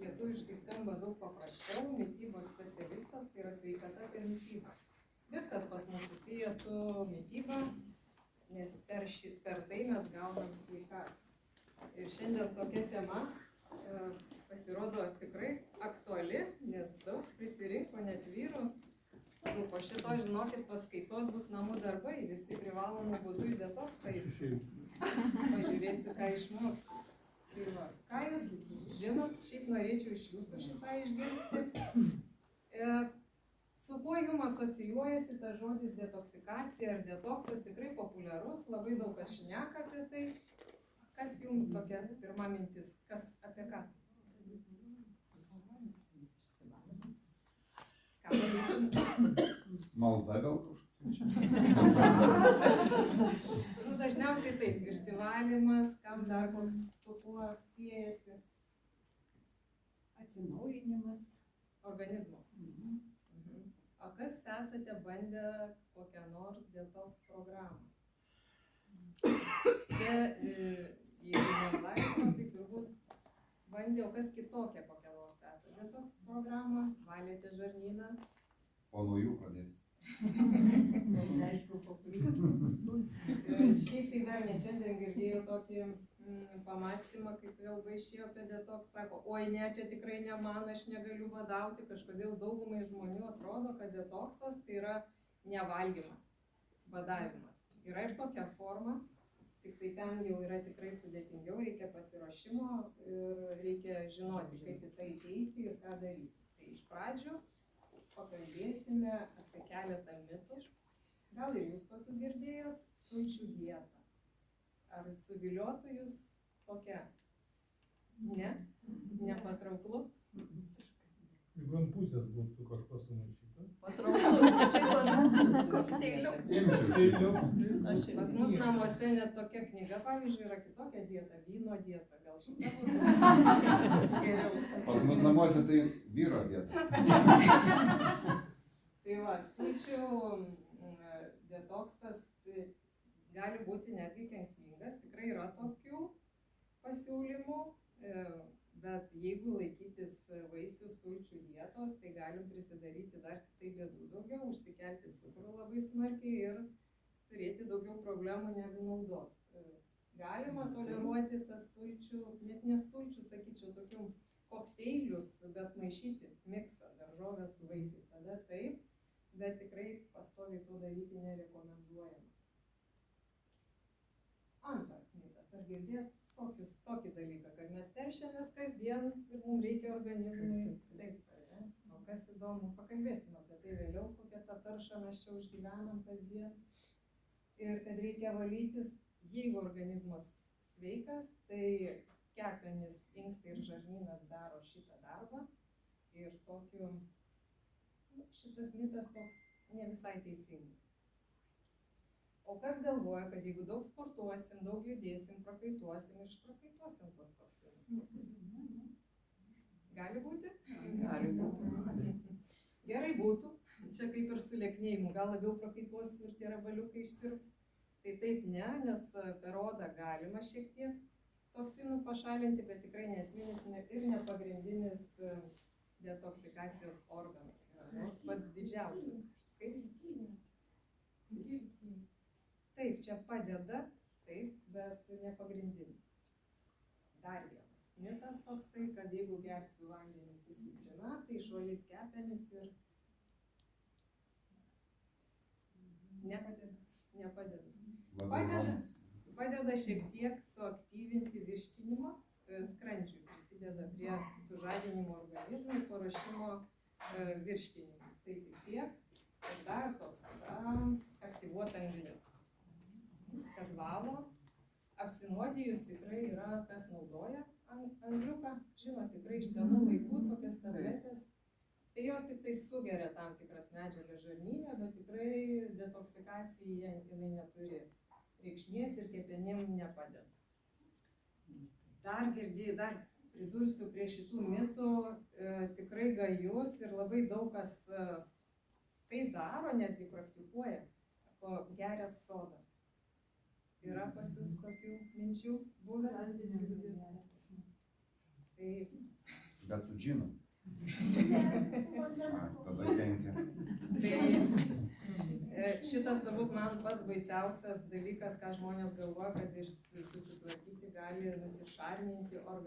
lietuviškai skamba daug paprasčiau, mitybos specialistas, tai yra sveikata ir mityba. Viskas pas mus susiję su mityba, nes per tai mes gaunam sveikatą. Ir šiandien tokia tema pasirodo tikrai aktuali, nes daug prisirinko net vyrų. Po šito, žinokit, paskaitos bus namų darbai, visi privalomų būdų į detoksą eis. Pažiūrėsiu, ką išmoksti. Tai va, ką jūs žinot, šiaip norėčiau iš jūsų šitą išgirsti. Su kuo jums asocijuojasi tas žodis detoksikacija ar detoksas, tikrai populiarus, labai daug kas šneka apie tai. Kas jums tokia pirma mintis, kas apie ką? Ką padarysim? Malda gal kažkokia? Dažniausiai taip, išsivalymas, kam dar koks su kuo siejasi? Atsinaujinimas Organizmo. O kas esate bandę kokią nors detoks programą? Čia, jeigu nelaiko, tai turbūt bandė, o kas kitokia kokią nors esate detoks programą, valėte žarnyną. Po naujų pradėsim. Aišku, Šiaip tai dar ne šiandien girdėjau tokį pamąstymą, kaip vėl išėjo apie detoks, sako, oi ne, čia tikrai ne man, aš negaliu badauti, kažkodėl daugumai žmonių atrodo, kad detoksas tai yra nevalgymas, badavimas. Yra ir tokia forma, tik tai ten jau yra tikrai sudėtingiau, reikia pasiruošimo ir reikia žinoti, kaip į tai eiti ir ką daryti. Tai iš pradžių pakalbėsime apie keletą mitų. Gal ir jūs tokių girdėjot? Sulčių dieta. Ar suviliotų jūs tokia? Ne? Nepatrauklu? Jeigu ant pusės būtų su kažko sumaišyta. Patrauklu. Kokteiliuks. Pas mus namuose net tokia knyga, pavyzdžiui, yra kitokia dieta, vyno dieta. Gal šitą būtų geriau? Pas mus namuose tai vyro dieta. Tai va, sulčių detoksas gali būti netgi kenksmingas, tikrai yra tokių pasiūlymų, bet jeigu laikytis vaisių sulčių dietos, tai galim prisidaryti dar kitai bėdų daugiau, užsikelti cukrų labai smarkiai ir turėti daugiau problemų negu naudos. Galima toleruoti tas sulčių, net ne sulčių, sakyčiau, tokių kokteilius, bet maišyti miksą, daržovę su vaisiais, tada taip, bet tikrai pastoviai to daryti nerekomenduojama. Antras mitas, ar girdėt tokį dalyką, kad mes teršiamės kasdien ir mums reikia organizmui, taip, ne? O kas įdomu, pakalbėsim apie tai vėliau, kokią tą taršą mes čia užgyvenam kasdien. Ir kad reikia valytis, jeigu organizmas sveikas, tai kepenys, inkstai ir žarnynas daro šitą darbą. Ir tokiu, šitas mitas toks ne visai teisingas. O kas galvoja, kad jeigu daug sportuosim, daug judėsim, prakaituosim ir išprakaituosim tos toksinus. Gali būti? Gali būti. Gerai būtų. Čia kaip ir su lieknėjimu. Gal labiau prakaituosiu ir tie rabaliukai ištirps. Tai taip ne, nes per odą galima šiek tiek toksinų pašalinti, bet tikrai nesminis ir nepagrindinis detoksikacijos organas. Nors pats didžiausias. Taip, čia padeda, taip, bet nepagrindinis. Dar vienas mitas toksai, kad jeigu gersiu vandenį su citrina, tai išvalys kepenis ir nepadeda. Padeda šiek tiek suaktyvinti virškinimą, skrandžiui prisideda prie sužadinimo organizmo ir paruošimo virškinimo. Tai tik tiek, ir dar toks yra aktyvuota anglis. Kad valo, apsinuodijus tikrai yra, kas naudoja angliuką, žinot, tikrai iš senų laikų tokias tabletės. Tai jos tik tai sugeria tam tikras medžiagas žarnyne, bet tikrai detoksikacija jinai neturi reikšmės ir kepenim nepadeda. Dar girdėjau, dar pridursiu prie šitų mitų, tikrai gajus ir labai daug kas tai daro, netgi praktikuoja, geria sodą. Yra pas jūs tokių minčių buvę? Tai Bet su džinu. Ne, Tada kenkia. Tai šitas turbūt man pats baisiausias dalykas, ką žmonės galvoja, kad susitvarkyti gali nusišarminti organizmą.